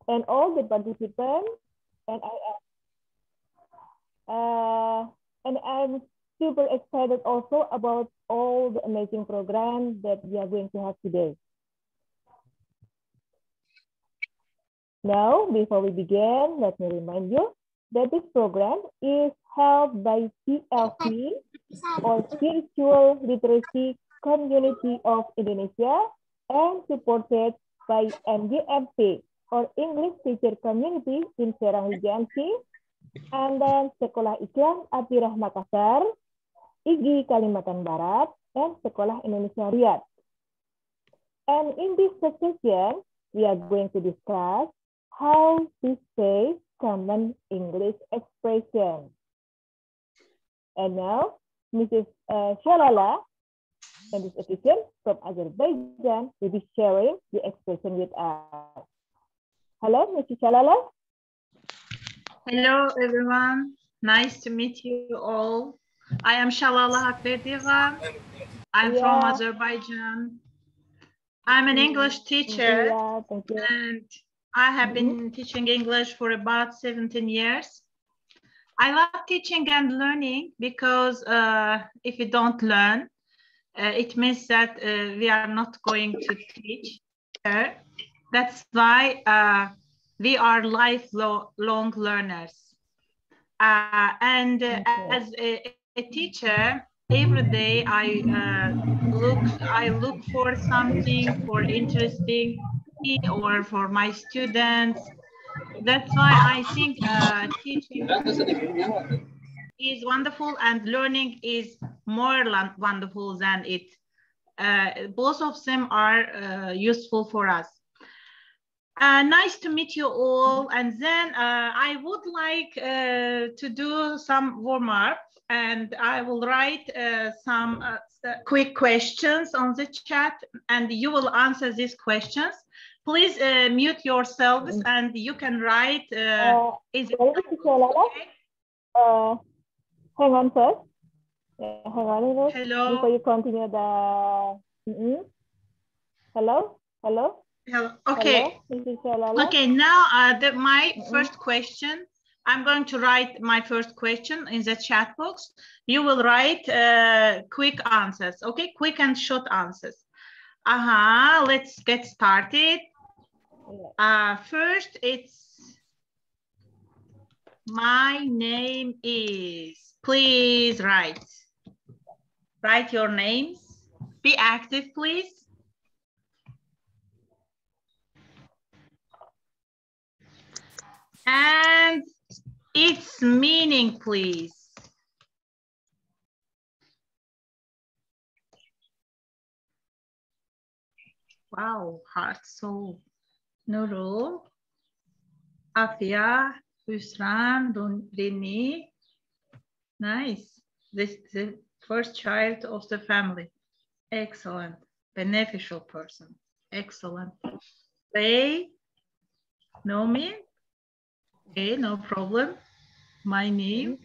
and all the participants. And I'm super excited also about all the amazing programs that we are going to have today. Now, before we begin, let me remind you that this program is held by VLC, or Spiritual Literacy Community of Indonesia, and supported by MGMP, or English Teacher Community in Serang-banten, and then Sekolah Islam Athirah Makassar, IGI Kalimantan Barat, and Sekolah Indonesia Riyadh. And in this session, we are going to discuss how to say common English expression. And now, Mrs. Shalala, in this edition from Azerbaijan, will be sharing the expression with us. Hello, Mrs. Shalala. Hello, everyone. Nice to meet you all. I am Shalala Hagverdiyeva. I'm from Azerbaijan. I'm an English teacher, and I have been teaching English for about 17 years. I love teaching and learning because if you don't learn, it means that we are not going to teach. That's why we are lifelong learners. As a teacher, every day I look for something for interesting or for my students. That's why I think teaching is wonderful and learning is more wonderful than it. Both of them are useful for us. Nice to meet you all. And then I would like to do some warm-up, and I will write some quick questions on the chat, and you will answer these questions. Please mute yourselves, and you can write. Is it okay? Hang on first. Hang on. Hello. Before you continue the. Hello. Hello. Hello. Okay. Hello, okay. Now my first question. I'm going to write my first question in the chat box. You will write quick answers. Okay, quick and short answers. Let's get started. First, it's my name is. Please write your names. Be active, please. And its meaning, please. Wow, heart, soul. Nurul, Athirah, Husran, Rini. Nice. This is the first child of the family. Excellent. Beneficial person. Excellent. They know me. Okay, no problem. My name.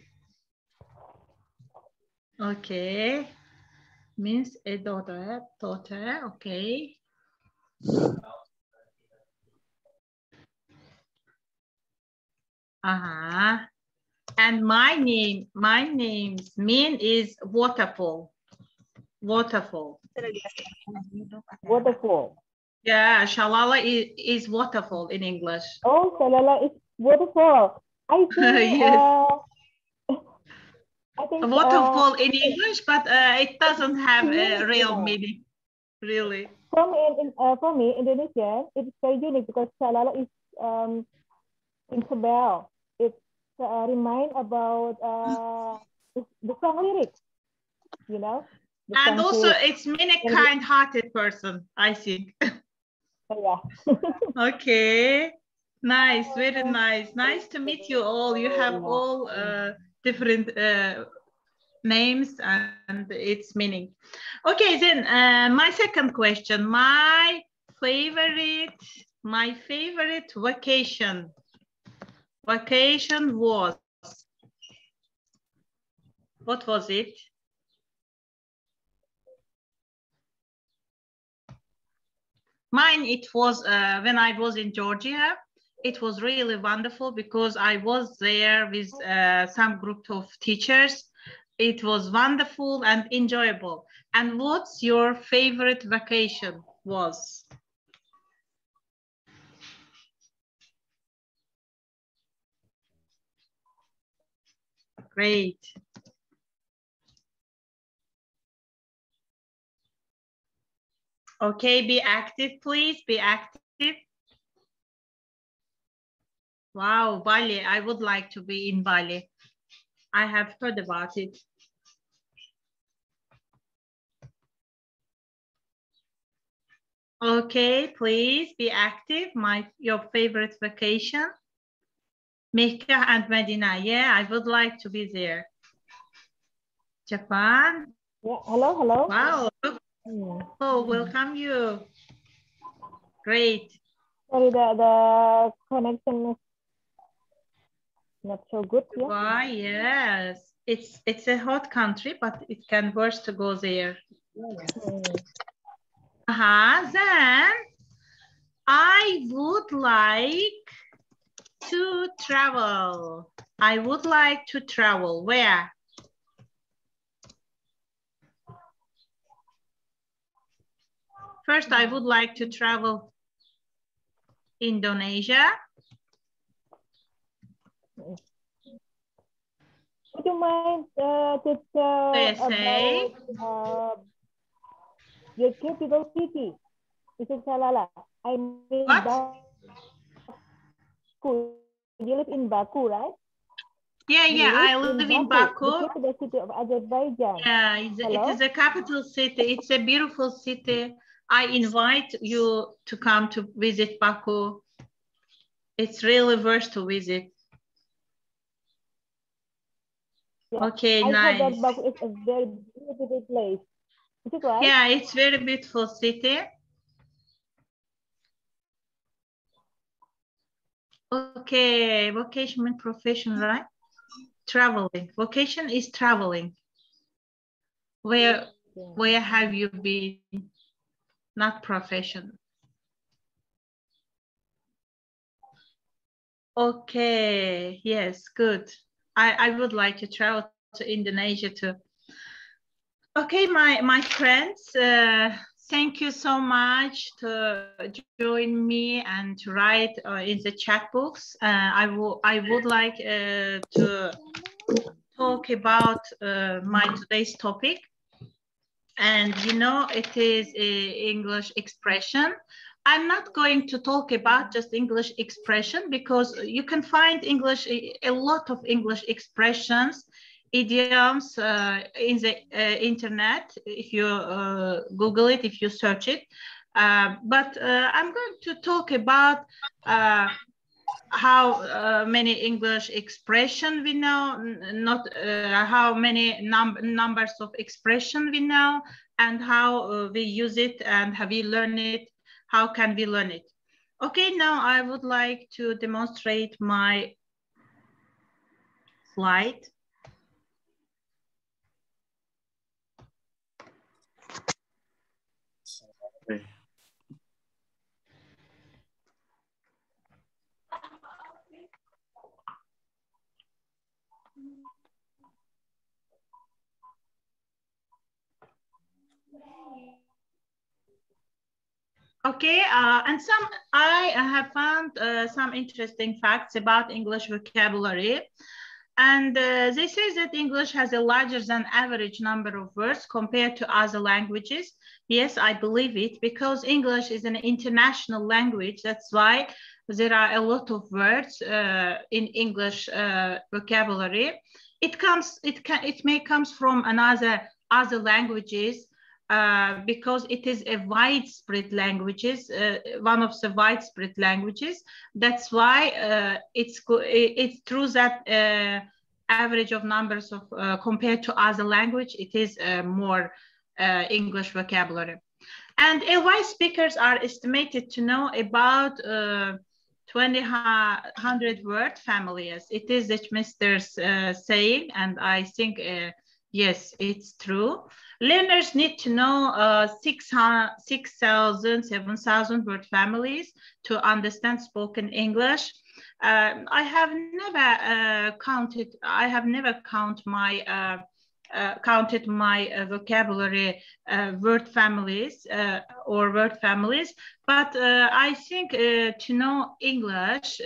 Okay. Means a daughter. Okay. And my name's mean is waterfall. Waterfall. Waterfall. Yeah, Shalala is waterfall in English. Oh, Shalala is waterfall. I think. Yes. I think waterfall in English, but it doesn't have a real meaning, really. For me, Indonesian, it's very unique because Shalala is rings a bell. It's remind about the song lyrics, you know. And also, it's mean a kind-hearted person, I think. Yeah. Okay. Nice, very nice. Nice to meet you all. You have all different names and its meaning. Okay, then my second question. My favorite vacation. Vacation was. What was it? Mine, it was when I was in Georgia. it was really wonderful because I was there with some group of teachers. It was wonderful and enjoyable. And what's your favorite vacation was? Great. Okay, be active, please. Be active. Wow, Bali. I would like to be in Bali. I have heard about it. Okay, please be active. Your favorite vacation. Mecca and Medina. Yeah, I would like to be there. Japan. Yeah, hello, hello. Wow. Oh, welcome you. Great. Sorry, the connection is not so good. Yeah. Why? Yes. It's a hot country, but it can worse to go there. Then I would like to travel. I would like to travel. Where? First, I would like to travel Indonesia. Would you mind to tell about your capital city? Is it Shalala? I mean, What? Baku. You live in Baku, right? Yeah, I live in Baku. The capital city of Azerbaijan. Yeah, it is a capital city. It's a beautiful city. I invite you to come to visit Baku. It's really worth to visit. Yeah. Okay, I nice. heard that Baku is a very beautiful place. Is it right? Yeah, it's very beautiful city. Okay, vocation and profession, right? Traveling. Vocation is traveling. Where have you been? Not profession. Okay, yes, good. I would like to travel to Indonesia too. Okay, my friends, thank you so much to join me and to write in the chat books. I would like to talk about my today's topic. And you know, it is a English expression. I'm not going to talk about just English expression because you can find a lot of English expressions, idioms in the internet if you Google it, if you search it. But I'm going to talk about how many English expression we know, not how many numbers of expression we know, and how we use it and how we learn it, how can we learn it. Okay, now I would like to demonstrate my slide. Okay. Okay, and I have found some interesting facts about English vocabulary. And they say that English has a larger than average number of words compared to other languages. Yes, I believe it, because English is an international language. That's why there are a lot of words in English vocabulary. It may comes from other languages, because it is a widespread languages, one of the widespread languages. That's why it's true that average of numbers of compared to other language, it is more English vocabulary. And LY speakers are estimated to know about 2,100 word families. It is the Mr. saying, and I think Yes, it's true. Learners need to know 6,000, 7,000 word families to understand spoken English. I have never counted. I have never counted my vocabulary word families or word families, but I think to know English.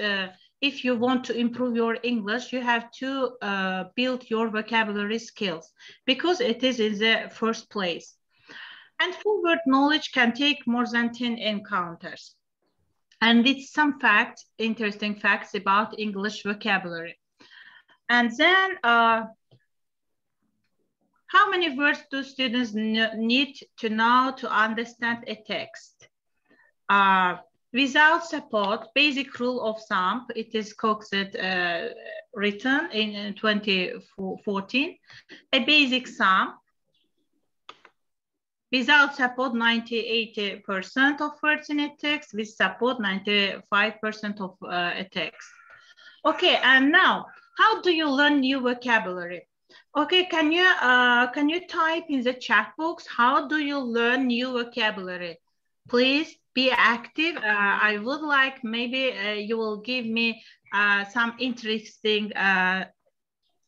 If you want to improve your English, you have to build your vocabulary skills because it is in the first place. And full word knowledge can take more than 10 encounters. And it's some facts, interesting facts about English vocabulary. And then, how many words do students need to know to understand a text? Without support, basic rule of thumb, it is Cox's written in 2014, a basic sum. Without support, 80% of words in a text. With support, 95% of a text. Okay, and now, how do you learn new vocabulary? Okay, can you type in the chat box, how do you learn new vocabulary? Please be active. I would like maybe you will give me some interesting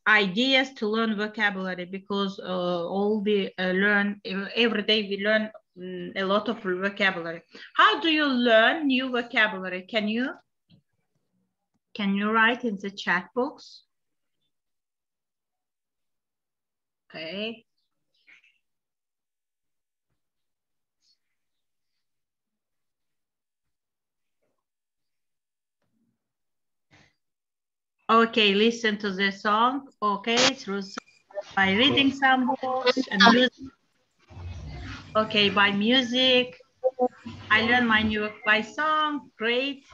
ideas to learn vocabulary, because all we learn every day, we learn a lot of vocabulary. How do you learn new vocabulary? Can you write in the chat box? Okay. Okay, listen to the song. Okay, through by reading some books and music. Okay, by music. I learn my new by song. Great.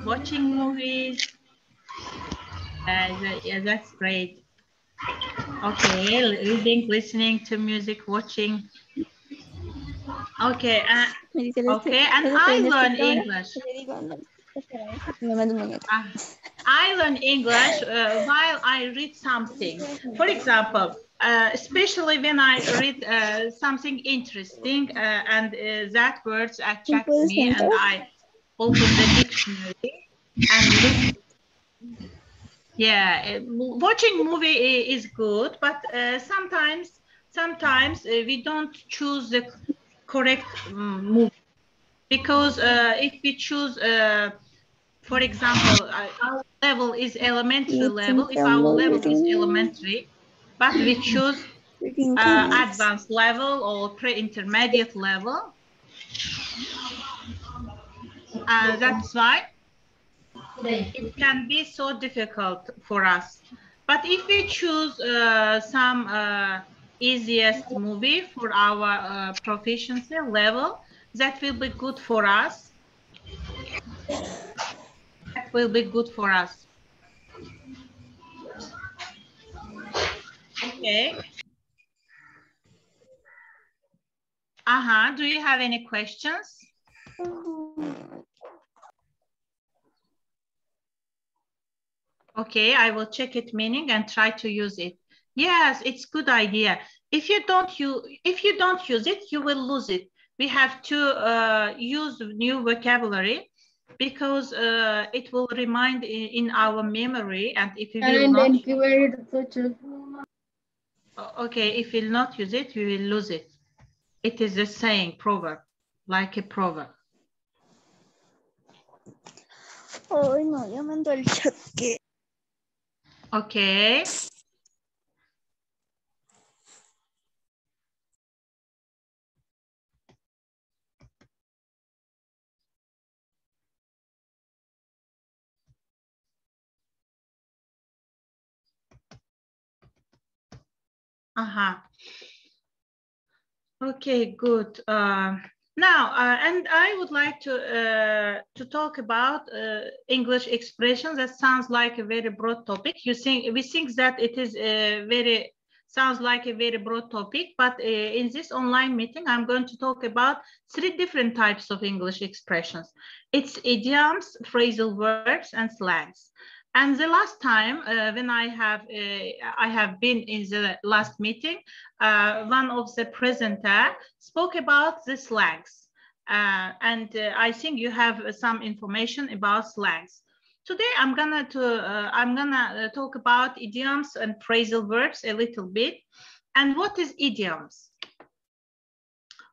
Watching movies. Yeah, that's great. Okay, reading, listening to music, watching. Okay, okay, and I learn English. I learn English while I read something. For example, especially when I read something interesting and that words attract me, and I open the dictionary and look. Yeah, watching movie is good, but sometimes we don't choose the correct movie, because if we choose, for example, our level is elementary level. If our level is elementary, but we choose advanced level or pre-intermediate level, that's why it can be so difficult for us. But if we choose some easiest movie for our proficiency level, that will be good for us. That will be good for us. Okay. Do you have any questions? Okay, I will check it meaning and try to use it. Yes, it's good idea. If you don't use it, you will lose it. We have to use new vocabulary, because it will remind in our memory, and if we will not, okay, if we will not use it, we will lose it. It is a saying, proverb, like a proverb. Ay, no, ya mandó el chat que... Okay. Okay, good. Now, and I would like to talk about English expressions. That sounds like a very broad topic. We think that it is sounds like a very broad topic, but in this online meeting, I'm going to talk about 3 different types of English expressions. It's idioms, phrasal verbs, and slangs. And the last time when I have been in the last meeting, one of the presenter spoke about the slangs. I think you have some information about slangs. Today I'm gonna talk about idioms and phrasal verbs a little bit. And what is idioms?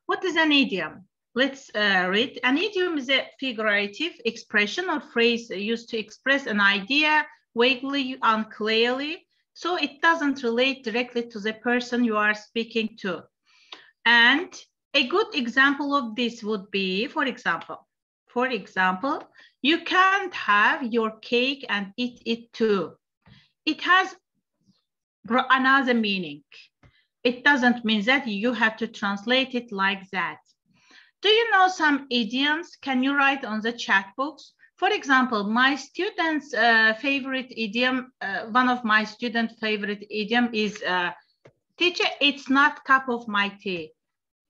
What is an idiom? Let's read. An idiom is a figurative expression or phrase used to express an idea vaguely, unclearly, so it doesn't relate directly to the person you are speaking to. And a good example of this would be, for example, you can't have your cake and eat it too. It has another meaning. It doesn't mean that you have to translate it like that. Do you know some idioms? Can you write on the chat box? For example, my student's favorite idiom, one of my student favorite idiom is, teacher, it's not cup of my tea.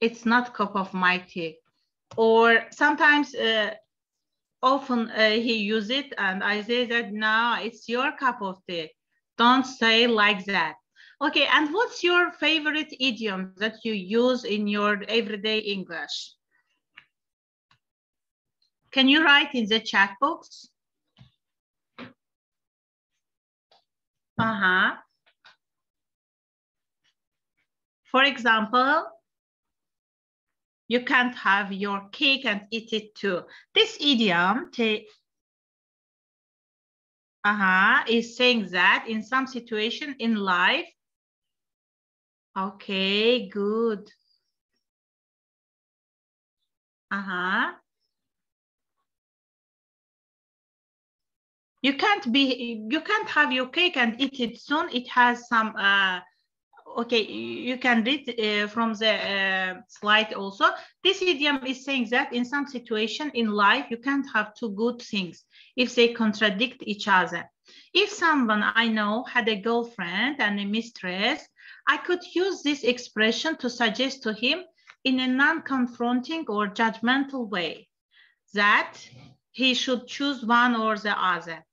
It's not cup of my tea. Or sometimes, often he use it and I say that, no, it's your cup of tea. Don't say like that. Okay, and what's your favorite idiom that you use in your everyday English? Can you write in the chat box? For example, you can't have your cake and eat it too. This idiom is saying that in some situation in life. Okay, good. You can't have your cake and eat it soon. It has some, okay, you can read from the slide also. This idiom is saying that in some situation in life, you can't have two good things if they contradict each other. If someone I know had a girlfriend and a mistress, I could use this expression to suggest to him in a non-confronting or judgmental way that he should choose one or the other.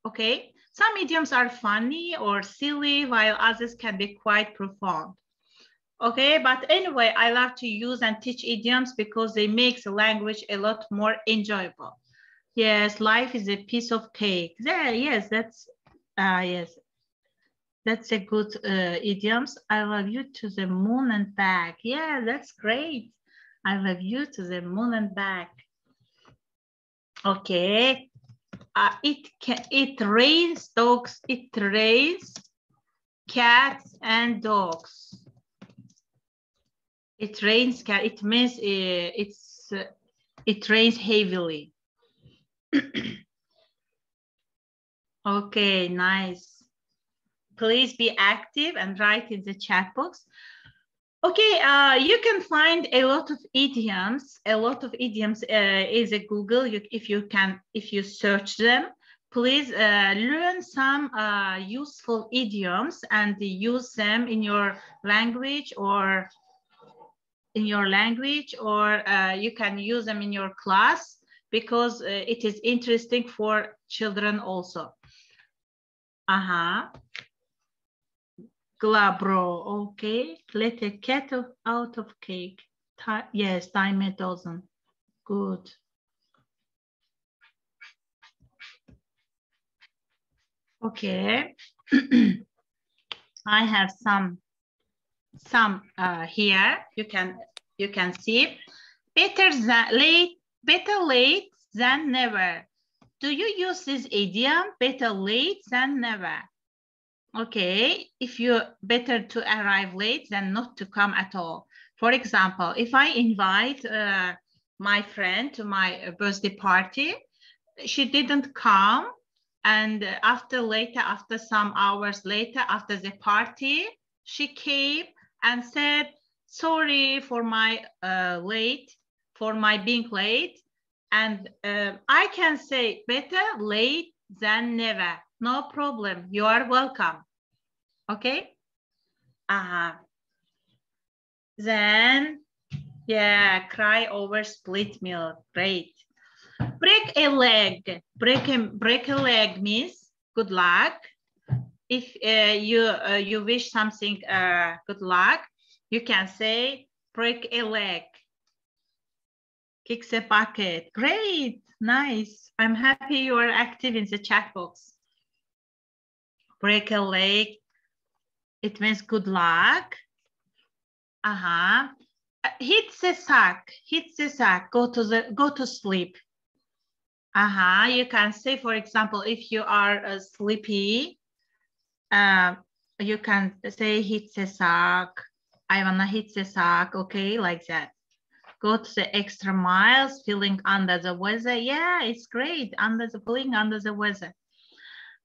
Okay, some idioms are funny or silly, while others can be quite profound. Okay, but anyway, I love to use and teach idioms because they make the language a lot more enjoyable. Yes, life is a piece of cake. There, yes, that's yes, that's a good idioms. I love you to the moon and back. Yeah, that's great. I love you to the moon and back. Okay. It rains dogs, it rains cats and dogs. It rains cat, it means it rains heavily. Okay, nice. Please be active and write in the chat box. Okay, you can find a lot of idioms. A lot of idioms is a Google. If you search them, please learn some useful idioms and use them in your language, or you can use them in your class because it is interesting for children also. Glabro, okay. Let a cat out of cake. Yes, time a dozen. Good. Okay. I have some here. You can see. Better late than never. Do you use this idiom? Better late than never. Okay, if you better to arrive late than not to come at all. For example, if I invite my friend to my birthday party, she didn't come, and after some hours later, after the party, she came and said, sorry for my being late. And I can say better late than never. No problem. You are welcome. Okay. Then, yeah, cry over split milk. Great. Break a leg. Break a leg means good luck. If you wish something good luck, you can say break a leg, kick a bucket. Great, nice. I'm happy you are active in the chat box. Break a leg, it means good luck. Hit the sack, go to sleep. You can say, for example, if you are sleepy, you can say hit the sack. I wanna hit the sack, okay, like that. Go to the extra miles, feeling under the weather. Yeah, it's great, feeling under the weather.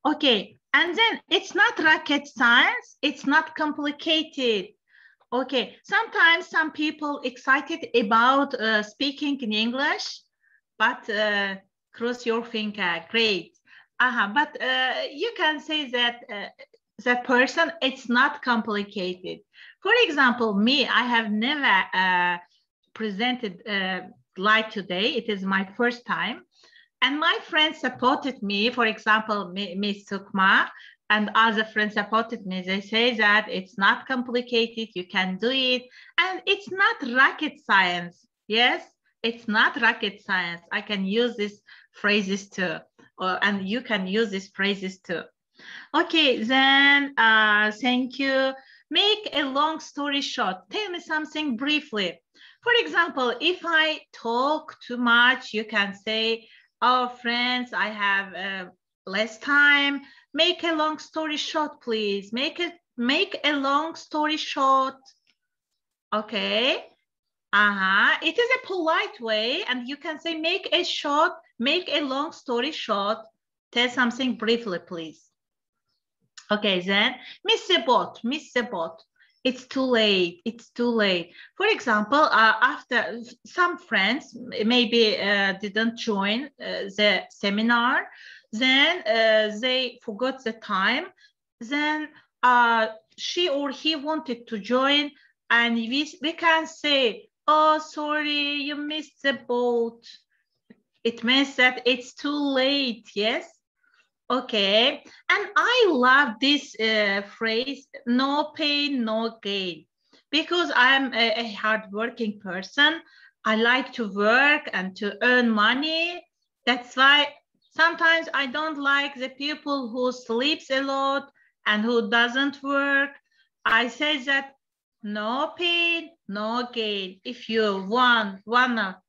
Okay, and then it's not rocket science, it's not complicated. Okay, sometimes some people excited about speaking in English, but cross your finger, great. But you can say that that person, it's not complicated. For example, me, I have never presented like today. It is my first time. And my friends supported me. For example, Miss Sukma and other friends supported me. They say that it's not complicated, you can do it. And it's not rocket science. Yes, it's not rocket science. I can use these phrases too. And you can use these phrases too. Okay, then thank you. Make a long story short. Tell me something briefly. For example, if I talk too much, you can say, oh, friends, I have less time. Make a long story short, please. Make a long story short. Okay. It is a polite way, and you can say make a long story short. Tell something briefly, please. Okay, then miss the boat. It's too late. For example, after some friends maybe didn't join the seminar, then they forgot the time. Then she or he wanted to join, and we can say, oh, sorry, you missed the boat. It means that it's too late, yes? Okay, and I love this phrase, no pain, no gain, because I'm a hardworking person. I like to work and to earn money. That's why sometimes I don't like the people who sleeps a lot and who doesn't work. I say that no pain, no gain. If you wanna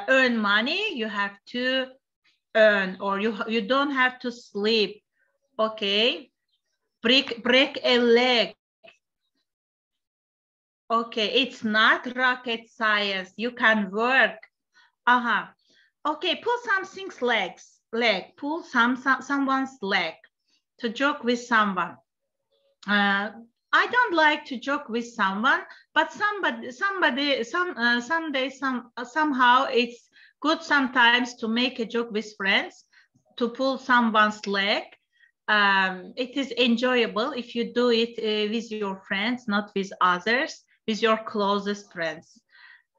earn money, you have to earn, or you don't have to sleep. Okay, break a leg. Okay, it's not rocket science. You can work. Okay, pull something's leg. Pull someone's leg. To joke with someone. I don't like to joke with someone, but somehow it's good sometimes to make a joke with friends, to pull someone's leg. It is enjoyable if you do it with your friends, not with others, with your closest friends.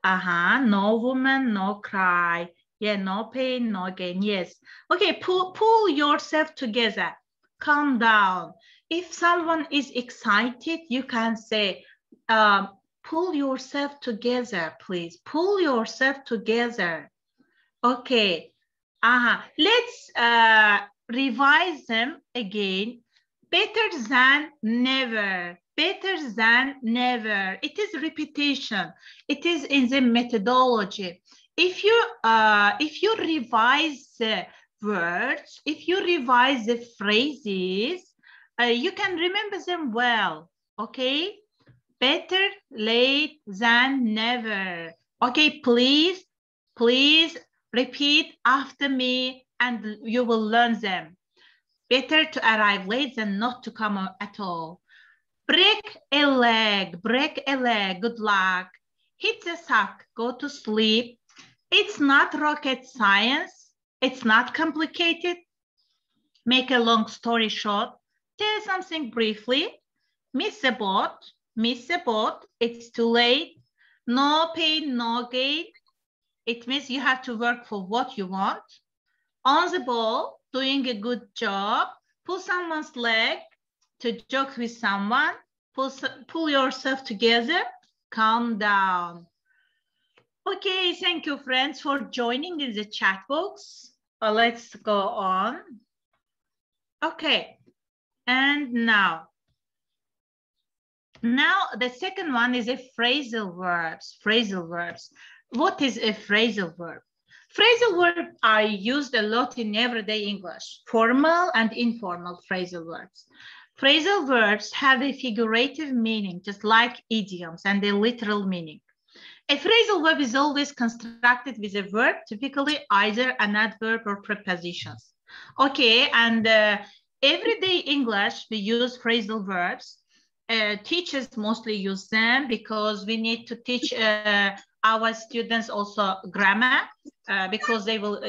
No woman, no cry. Yeah, no pain, no gain. Yes. Okay, pull yourself together. Calm down. If someone is excited, you can say, pull yourself together, please. Pull yourself together. Okay. Let's revise them again. Better than never. Better than never. It is repetition. It is in the methodology. If you revise the words, if you revise the phrases, you can remember them well. Okay. Better late than never. Okay, please repeat after me and you will learn them. Better to arrive late than not to come at all. Break a leg, good luck. Hit the sack, go to sleep. It's not rocket science. It's not complicated. Make a long story short. Tell something briefly. Miss the boat, it's too late. No pain, no gain. It means you have to work for what you want. On the ball, doing a good job. pull someone's leg, to joke with someone, pull yourself together, calm down. Okay, thank you, friends, for joining in the chat box. Let's go on. Okay, and now the second one is a phrasal verbs. Phrasal verbs. What is a phrasal verb? Phrasal verbs are used a lot in everyday English, formal and informal phrasal verbs. Phrasal verbs have a figurative meaning, just like idioms, and a literal meaning. A phrasal verb is always constructed with a verb, typically either an adverb or prepositions. Okay, and everyday English, we use phrasal verbs. Teachers mostly use them because we need to teach our students also grammar because they will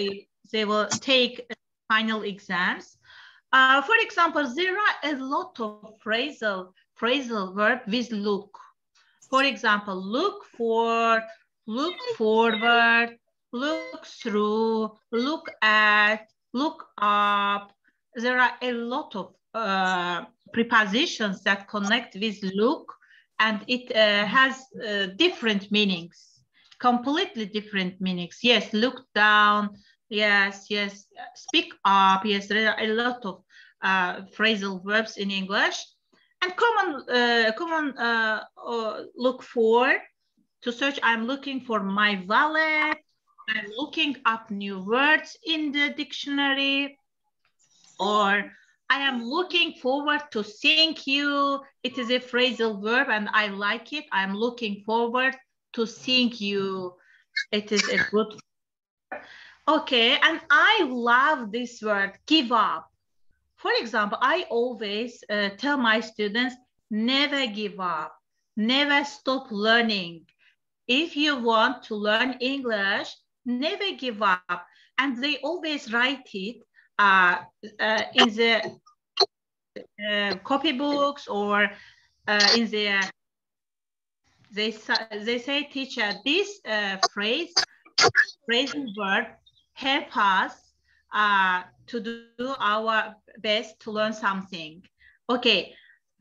take final exams. For example, there are a lot of phrasal verb with look. For example, look for, look forward, look through, look at, look up. There are a lot of prepositions that connect with look, and it has different meanings, completely different meanings. Yes, look down. Yes, yes, speak up. Yes, there are a lot of phrasal verbs in English. And common look for, to search, I'm looking for my wallet. I'm looking up new words in the dictionary. Or I am looking forward to seeing you. It is a phrasal verb and I like it. I'm looking forward to seeing you. It is a good word. Okay, and I love this word, give up. For example, I always tell my students, never give up, never stop learning. If you want to learn English, never give up. And they always write it in the copybooks or in the, they say, teacher, this phrasal verb help us to do our best to learn something. Okay,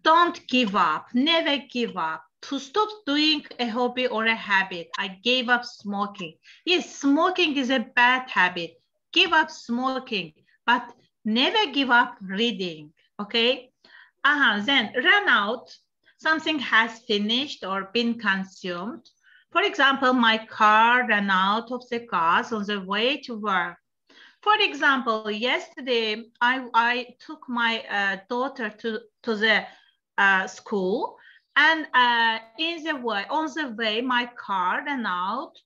don't give up, never give up. To stop doing a hobby or a habit, I gave up smoking. Yes, smoking is a bad habit. Give up smoking, but never give up reading, okay? Then run out, something has finished or been consumed. For example, my car ran out of the gas on the way to work. For example, yesterday, I took my daughter to the school, and on the way, my car ran out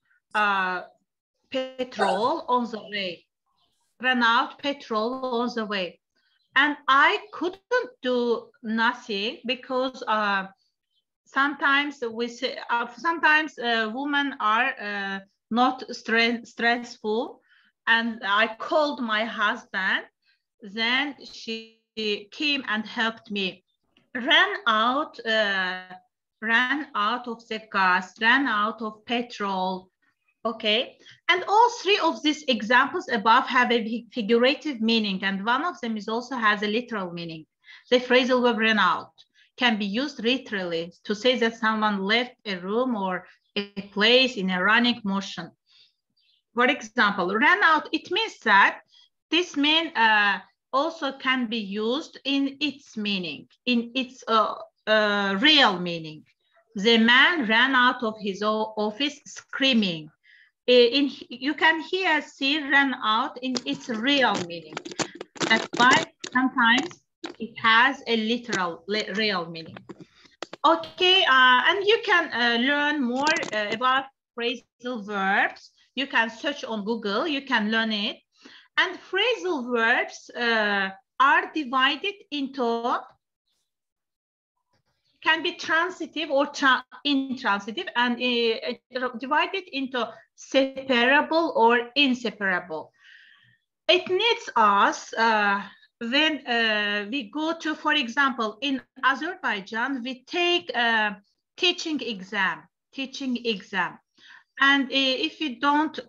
petrol on the way. And I couldn't do nothing because sometimes women are not stressful. And I called my husband, then she came and helped me. Ran out of the gas, ran out of petrol, okay? And all three of these examples above have a figurative meaning, and one of them also has a literal meaning. The phrasal verb ran out can be used literally to say that someone left a room or a place in a running motion. For example, ran out, it means that this mean also can be used in its meaning, in its real meaning. The man ran out of his office screaming. You can see ran out in its real meaning. That's why sometimes it has a literal, real meaning. Okay, and you can learn more about phrasal verbs. You can search on Google, you can learn it. And phrasal verbs are divided into, can be transitive or intransitive, and divided into separable or inseparable. It needs us when we go to, for example, in Azerbaijan, we take a teaching exam. And if you don't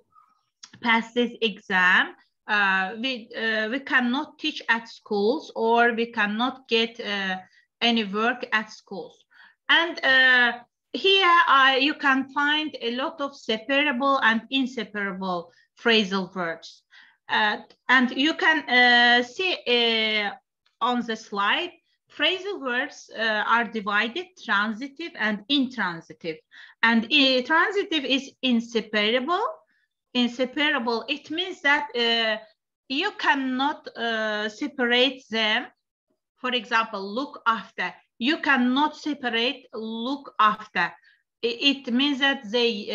pass this exam, we cannot teach at schools, or we cannot get any work at schools. And here you can find a lot of separable and inseparable phrasal verbs. And you can see on the slide, phrasal verbs are divided, transitive and intransitive. And transitive is inseparable. Inseparable, it means that you cannot separate them. For example, look after. You cannot separate look after. It means that they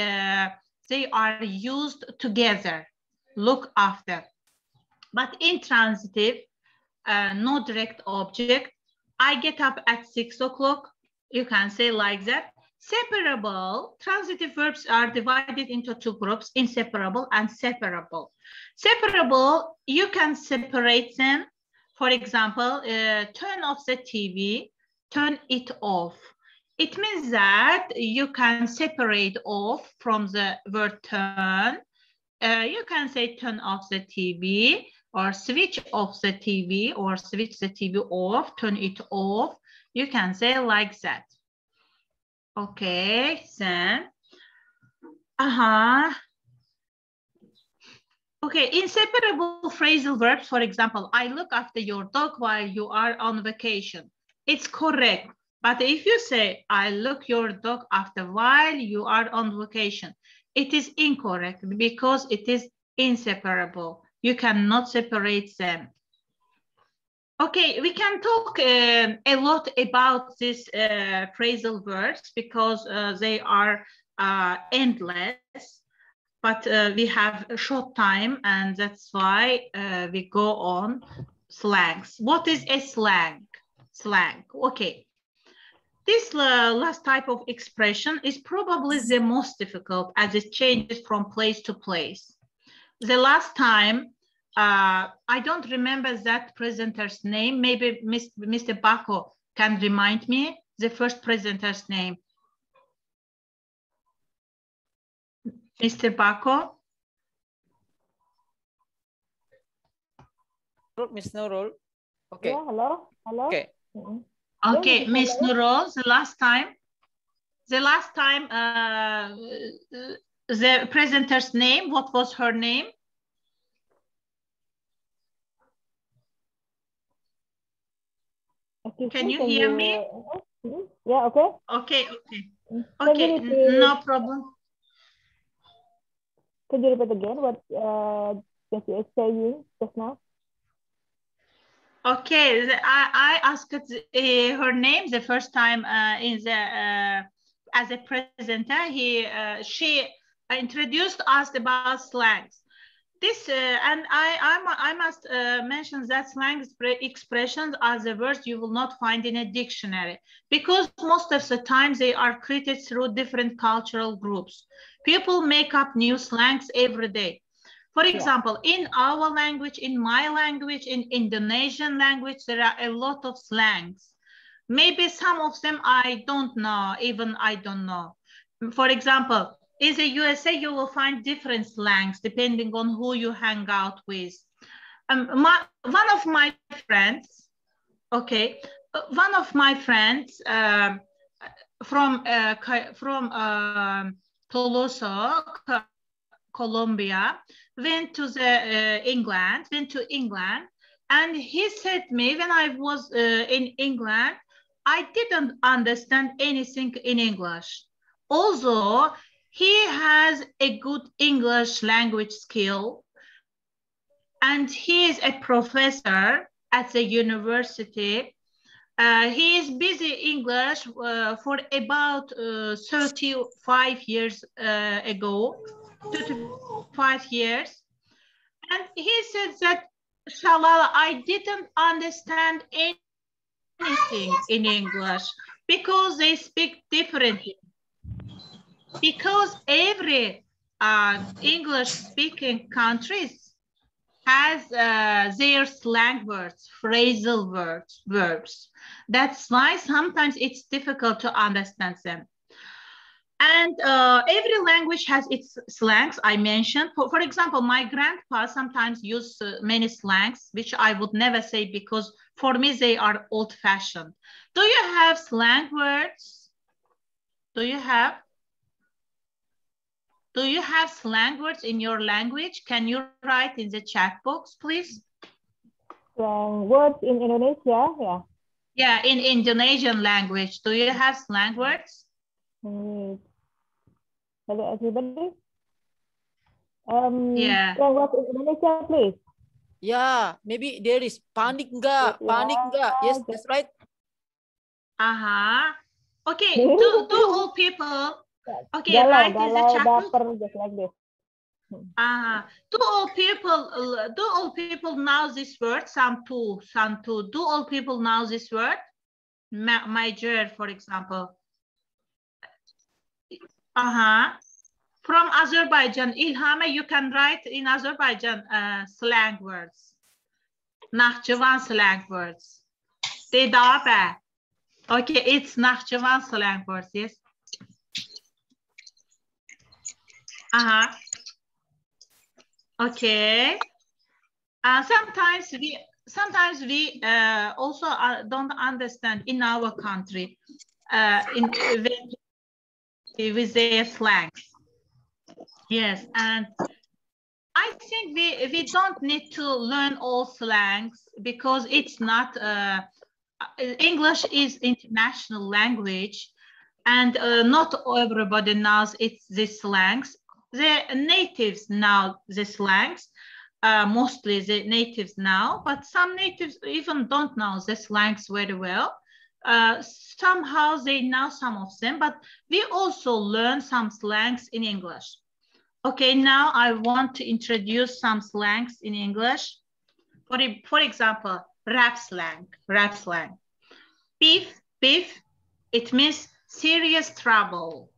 are used together, look after. But intransitive, no direct object. I get up at 6 o'clock. You can say like that. Separable, transitive verbs are divided into two groups, inseparable and separable. Separable, you can separate them. For example, turn off the TV, turn it off. It means that you can separate off from the word turn. You can say turn off the TV, or switch off the TV, or switch the TV off, turn it off. You can say like that. Okay, then. Okay, inseparable phrasal verbs, for example, I look after your dog while you are on vacation. It's correct. But if you say, I look your dog after while you are on vacation, it is incorrect because it is inseparable. You cannot separate them. Okay, we can talk a lot about these phrasal verbs because they are endless, but we have a short time, and that's why we go on slangs. What is a slang? Slang, okay. This last type of expression is probably the most difficult as it changes from place to place. The last time, I don't remember that presenter's name. Maybe Mr. Bako can remind me the first presenter's name. Mr. Bako? Miss Nurul. Okay. Yeah, hello. Hello. Okay. Okay, Miss Nurul, the last time, the presenter's name, what was her name? Can you hear me? Yeah, okay. Okay, okay. Okay, no problem. Could you repeat again what just you were saying just now? Okay, I asked her name the first time in the as a presenter. She introduced us about slangs. This and I must mention that slang expressions are the words you will not find in a dictionary because most of the time they are created through different cultural groups. People make up new slangs every day. For example, in our language, in my language, in Indonesian language, there are a lot of slangs. Maybe some of them I don't know, even I don't know. For example, in the USA, you will find different slangs depending on who you hang out with. One of my friends, from Tolosa, Colombia, went to England, and he said me when I was in England, I didn't understand anything in English. Although he has a good English language skill, and he is a professor at the university. He is busy English for about 35 years ago, 35 years. And he said that, Shalala, I didn't understand anything in English because they speak differently. Because every English-speaking countries has their slang words, phrasal verbs. That's why sometimes it's difficult to understand them. And every language has its slangs I mentioned. For example, my grandpa sometimes use many slangs, which I would never say because for me, they are old-fashioned. Do you have slang words? Do you have slang words in your language? Can you write in the chat box, please? Slang words in Indonesia, yeah. Yeah, in Indonesian language. Do you have slang words? Hello, everybody. Yeah. Slang words in Indonesia, please. Yeah, maybe there is panik enggak? Panik enggak? Yes, that's right. Okay, do all people, okay, galau, write in the chat box. Baper, just like this. Do all people know this word? Some two. Do all people know this word? Major, for example. From Azerbaijan, Ilhame, you can write in Azerbaijan slang words. Nakhchivan slang words. Dedabe. Okay, it's Nakhchivan slang words, yes. Okay. Sometimes we also don't understand in our country with their slangs. Yes, and I think we don't need to learn all slangs because it's not English is international language, and not everybody knows it's the slangs. The natives know the slangs. Mostly the natives now, but some natives even don't know the slangs very well. Somehow they know some of them, but we also learn some slangs in English. Okay, now I want to introduce some slangs in English. For example, rap slang. Beef, it means serious trouble.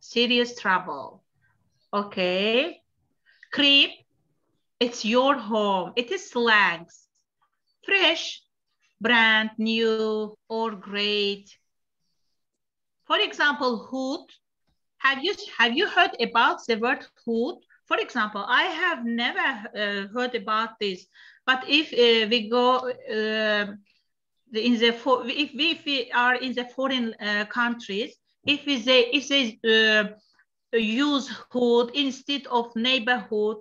Okay. Creep, it's your home. It is slangs. Fresh, brand new, or great. For example, hood. Have you heard about the word hood? For example, I have never heard about this. But if we go if we are in the foreign countries, if they use hood instead of neighborhood,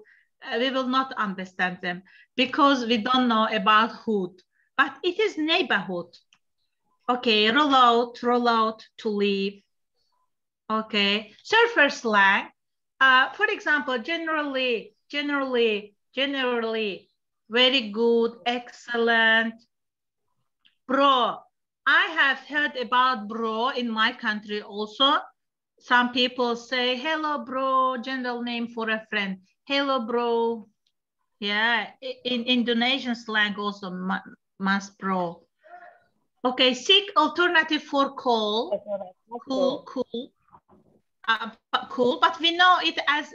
we will not understand them because we don't know about hood, but it is neighborhood. Okay, roll out, to leave. Okay, surfer slang. For example, generally, very good, excellent. Bro, I have heard about bro in my country also. Some people say, hello, bro, general name for a friend. Hello, bro. Yeah, in Indonesian slang also, mas bro. Okay, seek alternative for call. Cool. Cool, but we know it as,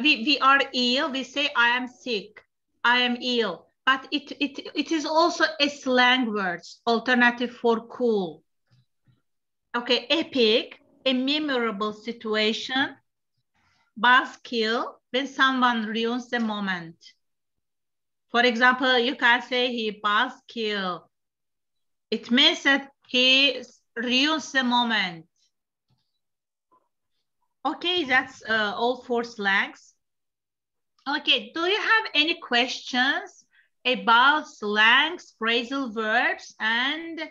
we are ill, we say I am sick, I am ill. But it is also a slang word, alternative for cool. Okay, epic, a memorable situation. Buzzkill, when someone ruins the moment. For example, you can say he buzzkill. It means that he ruins the moment. Okay, that's all for slangs. Okay, do you have any questions about slangs, phrasal verbs, and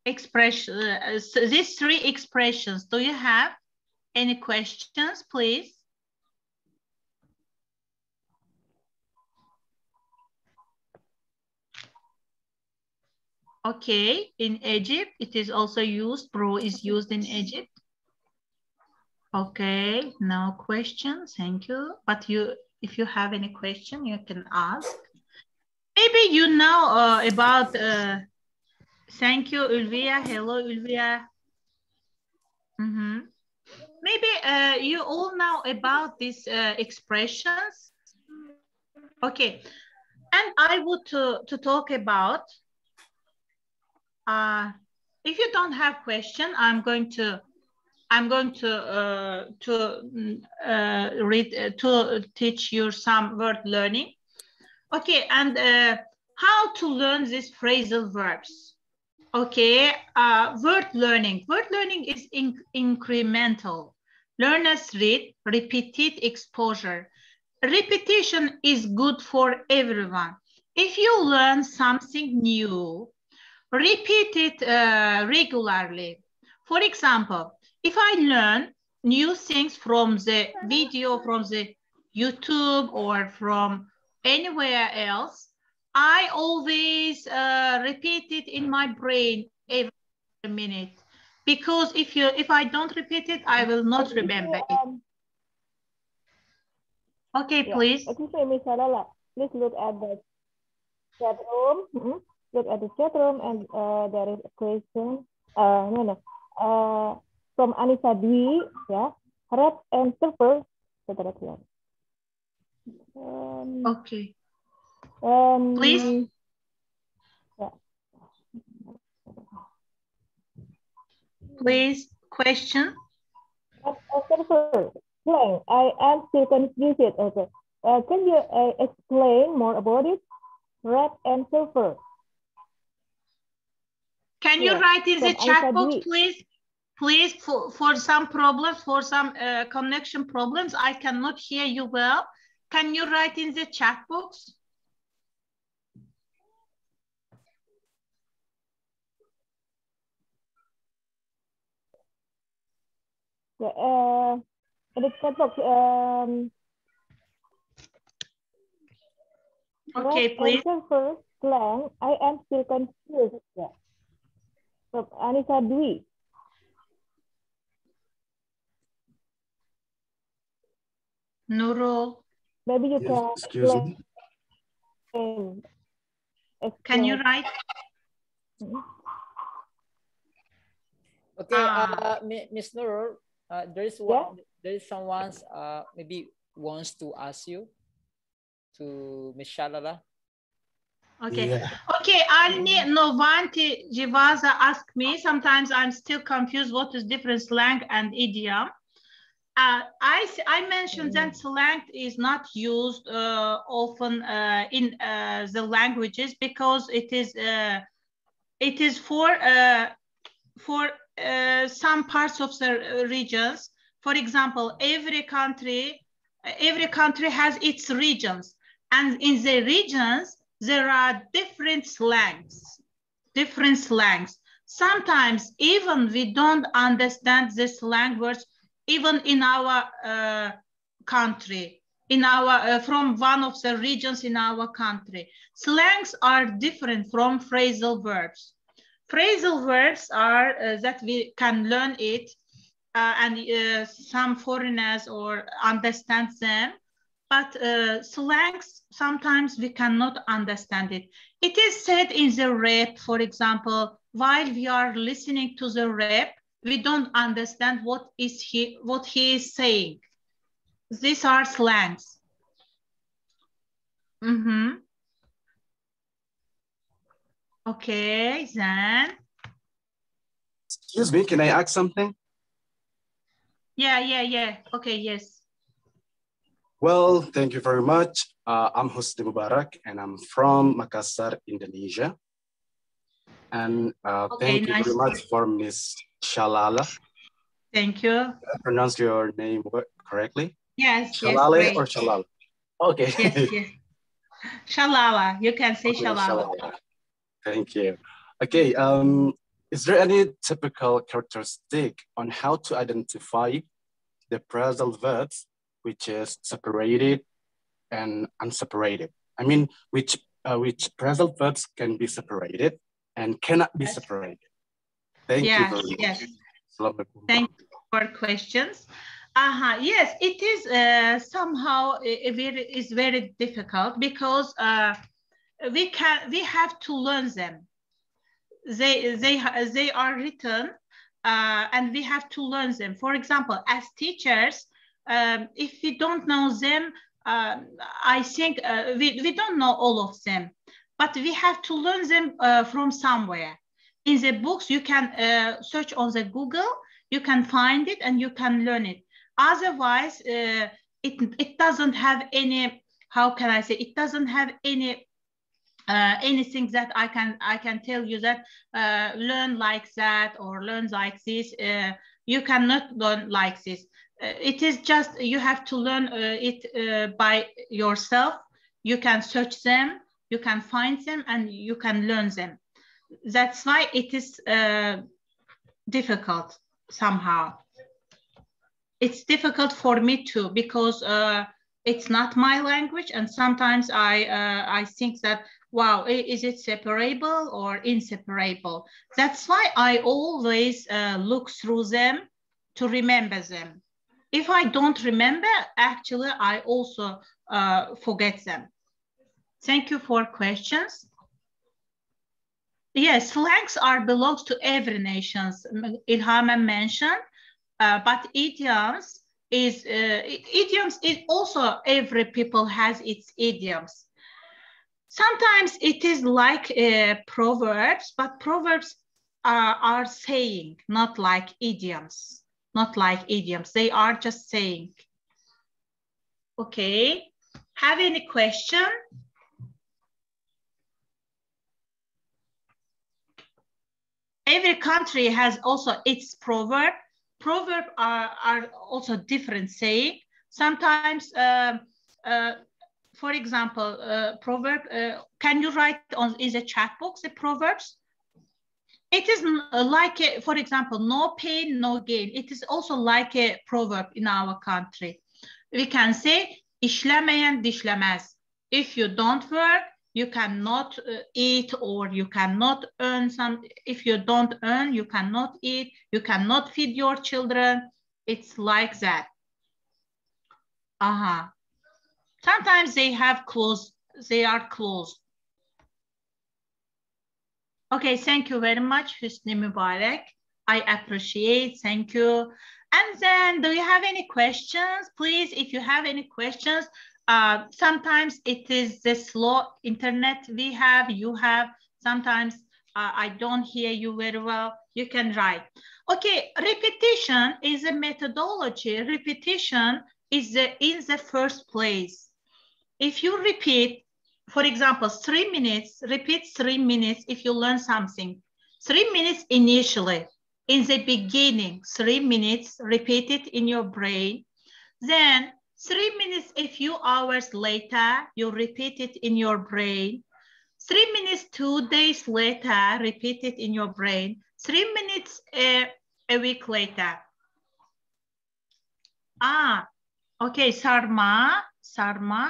expressions? These three expressions, do you have any questions, please? Okay, in Egypt, it is also used, bro is used in Egypt. Okay, no questions, thank you. But if you have any question, you can ask. Maybe you know about, thank you, Ulvia, hello, Ulvia. Maybe you all know about these expressions. Okay, and I would to talk about, if you don't have question, I'm going to I'm going to teach you some word learning. Okay, and how to learn these phrasal verbs? Okay, word learning. Word learning is incremental. Learners read, repeated exposure. Repetition is good for everyone. If you learn something new, repeat it regularly. For example, if I learn new things from the video, from the YouTube or from anywhere else, I always repeat it in my brain every minute. Because if I don't repeat it, I will not remember it. Okay, please. Excuse me, Miss Shalala. Please look at the chat room. Look at the chat room, and there is a question. From Anissa Dwi, yeah. Red and silver. Okay. Please. Yeah. Please, question. Silver. I am still confused. Okay. Can you explain more about it? Red and silver. Can you write in the chat box, please? Please, for some problems, for some connection problems, I cannot hear you well. Can you write in the chat box? Yeah, in the chat box. Okay, please. Silver slang. I am still confused. Yeah. From Anissa Dwi. Nurul. Maybe you Yes, can excuse me. Can you write? Okay, Miss Nurul, there is one. Yeah? There is someone maybe wants to ask you to Miss Shalala. Okay. Yeah. Okay, Annie Novanti Jivaza asked me. Sometimes I'm still confused what is different slang and idiom. I mentioned that slang is not used often in the languages because it is for some parts of the regions. For example, every country has its regions, and in the regions there are different slangs. Sometimes even we don't understand the slang words even in our country, from one of the regions in our country. Slangs are different from phrasal verbs. Phrasal verbs are that we can learn it and some foreigners or understand them, but slangs, sometimes we cannot understand it. It is said in the rap, for example, while we are listening to the rap, we don't understand what he is saying. These are slangs. Okay, then. Excuse me, can I ask something? Yeah. Okay, yes. Well, thank you very much. I'm Husni Mubarak, and I'm from Makassar, Indonesia. And thank you very much for Miss Shalala. Thank you. Did I pronounce your name correctly? Yes. Shalala Yes, or Shalala? Okay. Yes. Shalala. You can say okay, Shalala. Thank you. Okay. Is there any typical characteristic on how to identify the phrasal verbs which is separated and unseparated? I mean, which phrasal verbs can be separated and cannot be separated? Thank you very much. Yes. Thank you for questions. Yes, it is somehow very difficult because we have to learn them. They are written and we have to learn them. For example, as teachers, if we don't know them, I think we don't know all of them, but we have to learn them from somewhere. In the books, you can search on the Google. You can find it and you can learn it. Otherwise, it doesn't have any, how can I say, it doesn't have any anything that I can tell you that learn like that or learn like this. You cannot learn like this. It is just, you have to learn it by yourself. You can search them, you can find them, and you can learn them. That's why it is difficult somehow. It's difficult for me too, because it's not my language, and sometimes I think that, wow, is it separable or inseparable? That's why I always look through them to remember them. If I don't remember, actually, I also forget them. Thank you for questions. Yes, slangs belongs to every nation. Ilham mentioned, but idioms is also, every people has its idioms. Sometimes it is like proverbs, but proverbs are saying, not like idioms. Not like idioms, they are just saying. Okay, have any question? Every country has also its proverb. Proverbs are also different saying. Sometimes, for example, proverb, can you write in the chat box the proverbs? It is like, for example, no pain, no gain. It is also like a proverb in our country. We can say, işlemeyen dişlemez. If you don't work, you cannot eat, or you cannot earn some. If you don't earn, you cannot eat. You cannot feed your children. It's like that. Sometimes they have closed. They are closed. Okay, thank you very much, Hüsnü Mübarek. I appreciate, thank you. And then, do you have any questions? Please, if you have any questions, sometimes it is the slow internet we have, you have. Sometimes I don't hear you very well. You can write. Okay, repetition is a methodology. Repetition is in the first place. If you repeat, for example, 3 minutes, repeat 3 minutes if you learn something. 3 minutes initially, in the beginning, 3 minutes, repeat it in your brain. Then 3 minutes a few hours later, you repeat it in your brain. 3 minutes 2 days later, repeat it in your brain. 3 minutes a week later. Okay, Sarma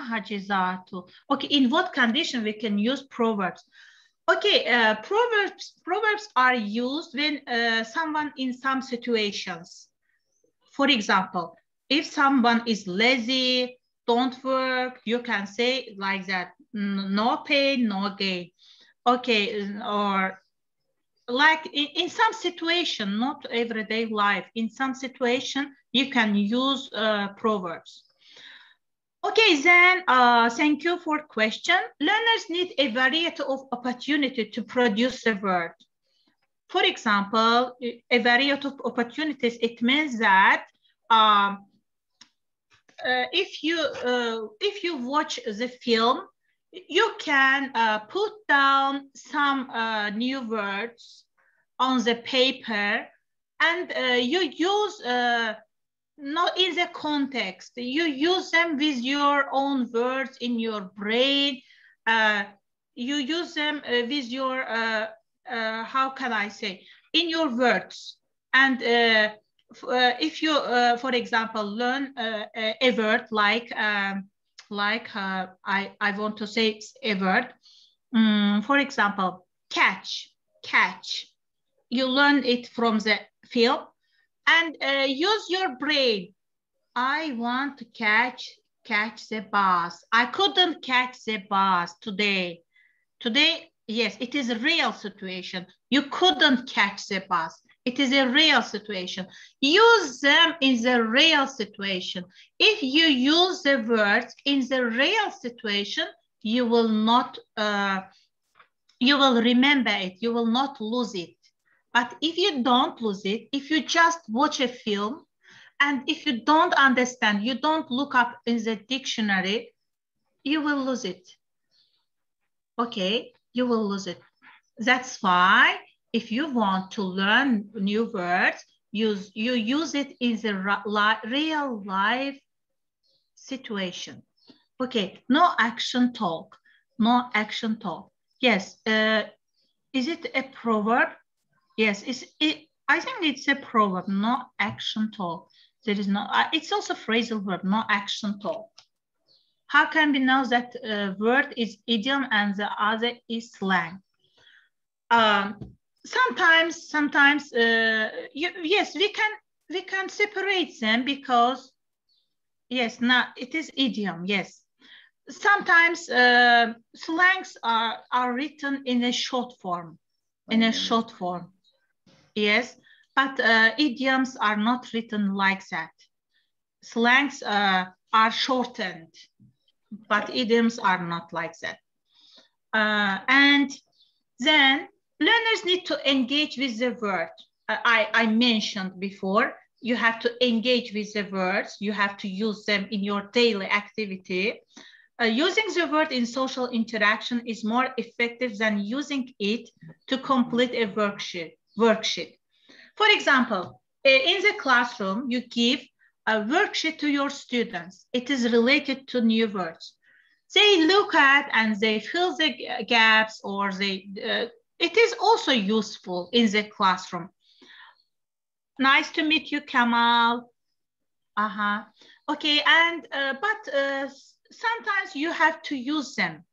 Hajizatu. Okay, in what condition we can use proverbs? Okay, proverbs are used when someone in some situations. For example, if someone is lazy, don't work, you can say like that, no pain, no gain. Okay, or like in some situation, not everyday life, in some situation, you can use proverbs. Okay, then thank you for question. Learners need a variety of opportunity to produce a word. For example, a variety of opportunities, it means that if you watch the film, you can put down some new words on the paper, and you use not in the context. You use them with your own words in your brain. You use them with your, how can I say, in your words. And if you, for example, learn a word like I want to say a word. For example, catch. You learn it from the film. And use your brain. I want to catch the bus. I couldn't catch the bus today. Today, yes, it is a real situation. You couldn't catch the bus. It is a real situation. Use them in the real situation. If you use the words in the real situation, you will not, you will remember it. You will not lose it. But if you don't lose it, if you just watch a film, and if you don't understand, you don't look up in the dictionary, you will lose it. Okay, you will lose it. That's why if you want to learn new words, you use it in the real life situation. Okay, no action talk. No action talk. Yes, is it a proverb? Yes, I think it's a proverb, no action talk. There is no, it's also phrasal verb, no action talk. How can we know that word is idiom and the other is slang? Sometimes, yes, we can separate them because, yes, it is idiom, yes. Sometimes slangs are written in a short form, yes, but idioms are not written like that. Slangs are shortened, but idioms are not like that. And then learners need to engage with the word. I mentioned before, you have to engage with the words. You have to use them in your daily activity. Using the word in social interaction is more effective than using it to complete a worksheet. For example, in the classroom, you give a worksheet to your students. It is related to new words. They look at and they fill the gaps, or it is also useful in the classroom. Nice to meet you, Kamal. Okay, and but sometimes you have to use them.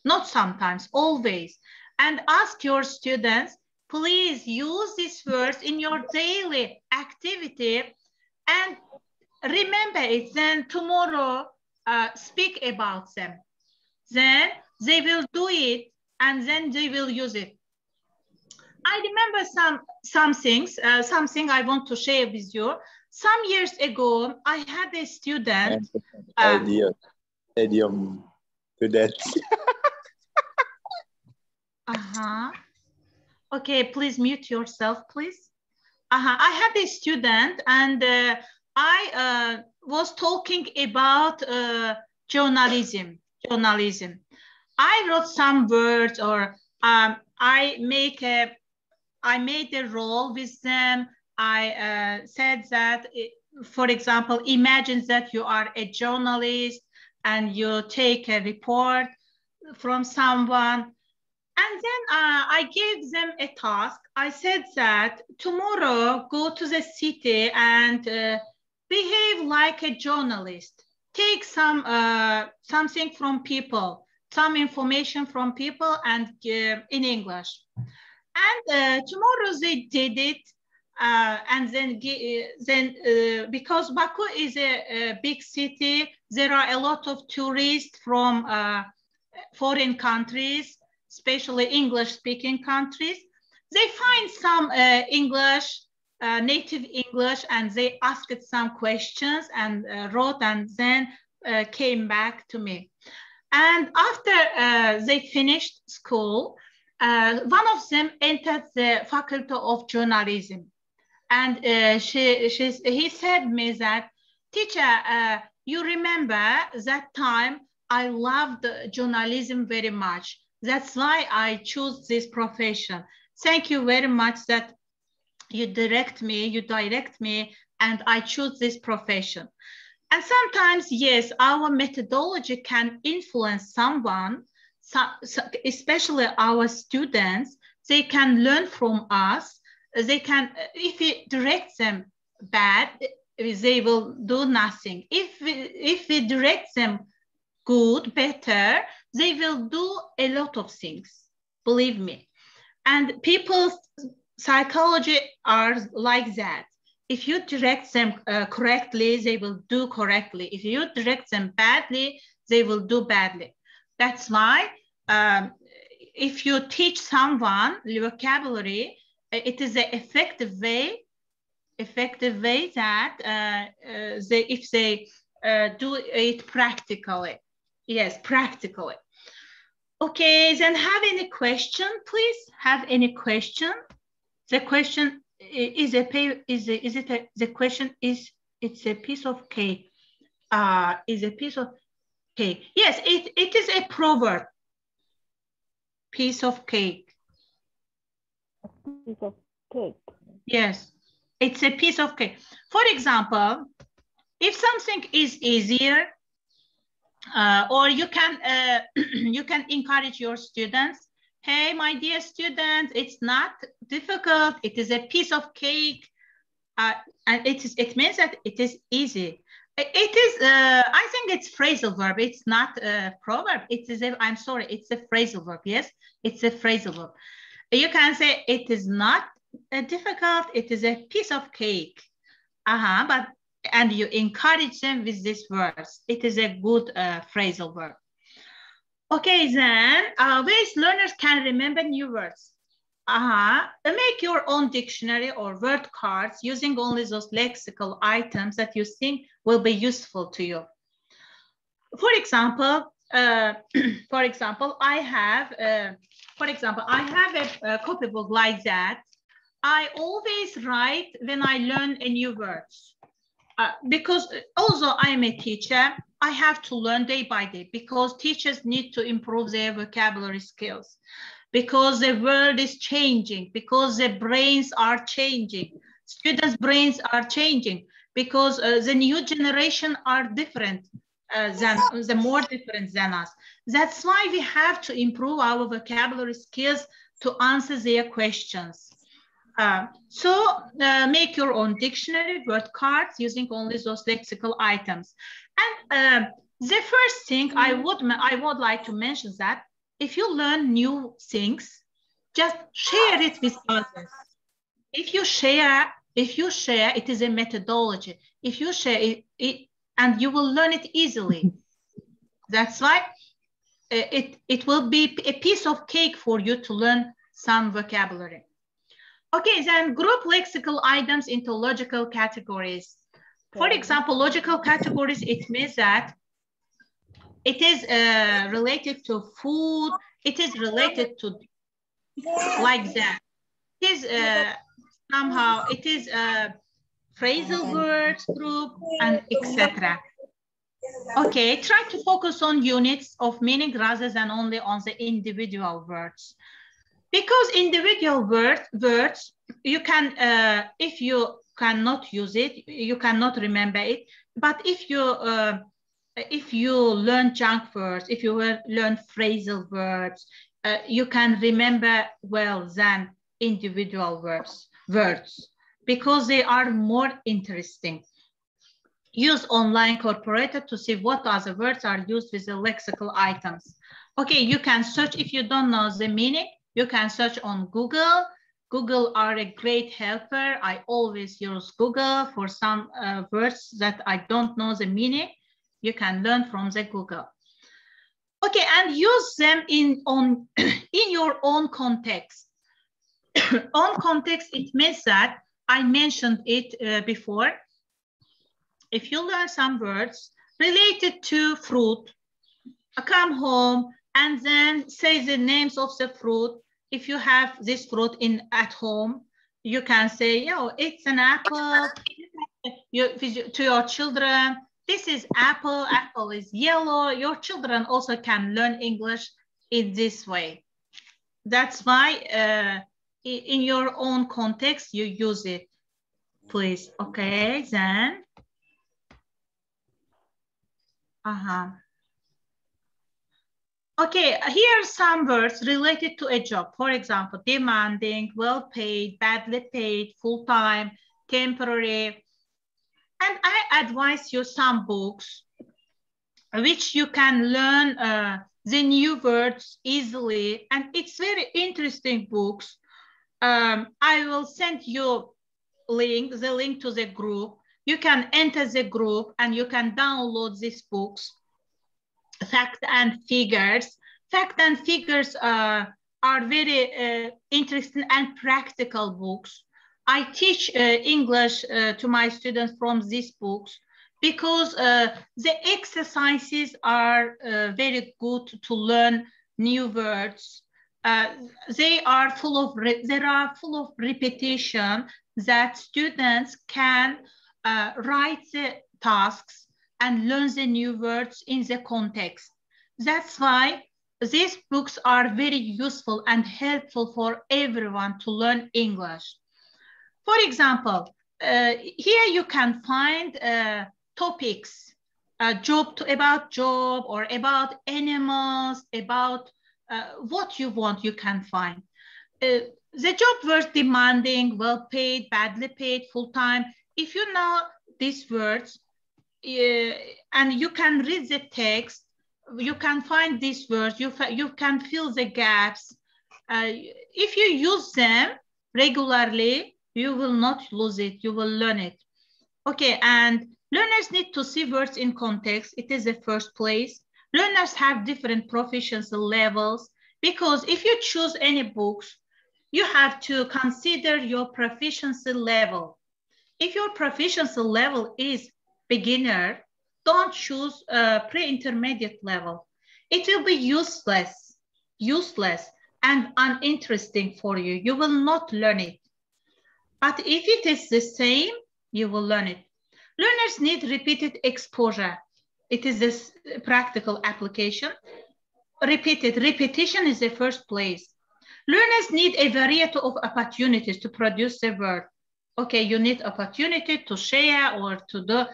Not sometimes, always. And ask your students, please use these words in your daily activity and remember it. Then tomorrow, speak about them. Then they will do it and then they will use it. I remember some things, something I want to share with you. Some years ago, I had a student. Idiom to that. Okay, please mute yourself, please. I had a student and I was talking about journalism. I wrote some words, or I made a role with them. I said that, for example, imagine that you are a journalist and you take a report from someone. And then I gave them a task. I said that tomorrow, go to the city and behave like a journalist. Take something from people, some information from people, and in English. And tomorrow they did it. And then because Baku is a big city, there are a lot of tourists from foreign countries, especially English-speaking countries. They find some native English, and they asked some questions and wrote, and then came back to me. And after they finished school, one of them entered the Faculty of Journalism. And he said me that, teacher, you remember that time I loved journalism very much. That's why I chose this profession. Thank you very much that you direct me, and I choose this profession. And sometimes, yes, our methodology can influence someone, especially our students. They can learn from us. They can, if we direct them bad, they will do nothing. If we direct them good, better, they will do a lot of things, believe me. And people's psychology are like that. If you direct them correctly, they will do correctly. If you direct them badly, they will do badly. That's why if you teach someone vocabulary, it is an effective way that if they do it practically. Yes, practically. Okay, then have any question, please? Have any question? The question is a it's a piece of cake. Is a piece of cake. Yes, it is a proverb. Piece of cake. A piece of cake. Yes, it's a piece of cake. For example, if something is easier, or you can you can encourage your students. Hey, my dear students, it's not difficult. It is a piece of cake, and it means that it is easy. It is. I think it's phrasal verb. It's not a proverb. It is. I'm sorry. It's a phrasal verb. Yes, it's a phrasal verb. You can say it is not difficult. It is a piece of cake. But and you encourage them with this verse. It is a good phrasal verb. Okay, then ways learners can remember new words. Make your own dictionary or word cards using only those lexical items that you think will be useful to you. For example, I have a copybook like that. I always write when I learn a new words. Because although I am a teacher, I have to learn day by day because teachers need to improve their vocabulary skills, because the world is changing, because the brains are changing, students' brains are changing, because the new generation are different more different than us. That's why we have to improve our vocabulary skills to answer their questions. Make your own dictionary, word cards using only those lexical items. And the first thing I would like to mention that if you learn new things, just share it with others. If you share, it is a methodology. If you share it and you will learn it easily. That's why it will be a piece of cake for you to learn some vocabulary. Okay, then group lexical items into logical categories. For example, logical categories, it means that it is related to food, it is related to like that. It is somehow, it is phrasal words group and etc. Okay, try to focus on units of meaning rather than only on the individual words. Because individual words, you can, if you cannot use it, you cannot remember it. But if you learn junk words, if you learn phrasal words, you can remember well than individual words, because they are more interesting. Use online corporator to see what other words are used with the lexical items. Okay, you can search if you don't know the meaning. You can search on Google. Google are a great helper. I always use Google for some words that I don't know the meaning. You can learn from the Google. Okay, and use them in your own context. On context, it means that I mentioned it before. If you learn some words related to fruit, come home and then say the names of the fruit. If you have this fruit at home, you can say, it's an apple. To your children, this is apple. Apple is yellow. Your children also can learn English in this way. That's why in your own context, you use it, please. Okay, then. Okay, here are some words related to a job. For example, demanding, well-paid, badly paid, full-time, temporary. And I advise you some books which you can learn the new words easily. And it's very interesting books. I will send you the link to the group. You can enter the group and you can download these books. Fact and Figures. Fact and Figures are very interesting and practical books. I teach English to my students from these books because the exercises are very good to learn new words. they are full of repetition that students can write the tasks and learn the new words in the context. That's why these books are very useful and helpful for everyone to learn English. For example, here you can find topics, about job or about animals, about what you want, you can find. The job was demanding, well paid, badly paid, full time. If you know these words and you can read the text, you can find these words, you can fill the gaps. If you use them regularly, you will not lose it, you will learn it. Okay, and learners need to see words in context. It is the first place. Learners have different proficiency levels because if you choose any books, you have to consider your proficiency level. If your proficiency level is beginner, don't choose a pre-intermediate level. It will be useless and uninteresting for you. You will not learn it. But if it is the same, you will learn it. Learners need repeated exposure. It is this practical application. Repetition is the first place. Learners need a variety of opportunities to produce the word. Okay, you need opportunity to share or to do